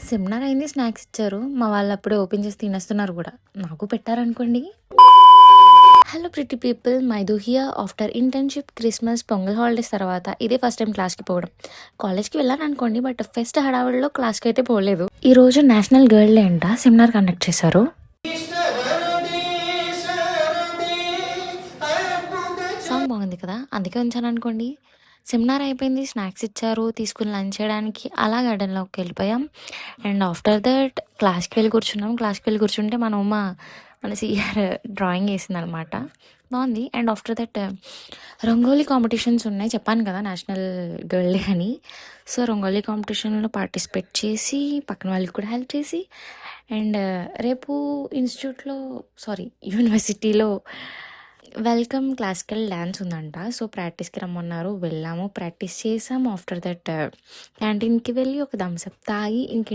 Seminar అయింది. Snacks ఇచ్చారు. మా వాళ్ళు అప్పుడే ఓపెన్ చేసి తినేస్తున్నారు కూడా. నాకు పెట్టారనుకోండి. Hello pretty people, Maidu here. After internship, Christmas, Pongal holidays తర్వాత ఇదే ఫస్ట్ టైం క్లాస్‌కి పోవడం. కాలేజ్‌కి వెళ్ళాననుకోండి, బట్ ఫెస్ట్ హడావిడిలో క్లాస్‌కైతే పోలేదు. ఈరోజు నేషనల్ గర్ల్ డే అంట. సెమినార్ కండక్ట్ చేశారు. సాంగ్ బాగుంది కదా, అందుకే ఉంచాననుకోండి. సెమినార్ అయిపోయింది. స్నాక్స్ ఇచ్చారు. తీసుకుని లంచ్ చేయడానికి అలా గార్డెన్‌లోకి వెళ్ళిపోయాం. అండ్ ఆఫ్టర్ దట్ క్లాస్‌కి వెళ్ళి కూర్చున్నాం. క్లాస్‌కి వెళ్ళి కూర్చుంటే మన అమ్మ మన సీఆర్ డ్రాయింగ్ వేసిందనమాట. బాగుంది. And after that rangoli competitions ఉన్నాయి. చెప్పాను కదా నేషనల్ గర్ల్ డే అని. సో రంగోలీ కాంపిటీషన్లో పార్టిసిపేట్ చేసి పక్కన వాళ్ళకి కూడా హెల్ప్ చేసి అండ్ రేపు యూనివర్సిటీలో వెల్కమ్ క్లాసికల్ డ్యాన్స్ ఉందంట. సో ప్రాక్టీస్కి రమ్మన్నారు. వెళ్ళాము, ప్రాక్టీస్ చేసాము. ఆఫ్టర్ దట్ క్యాంటీన్కి వెళ్ళి ఒక థమ్స్అప్ తాగి ఇంక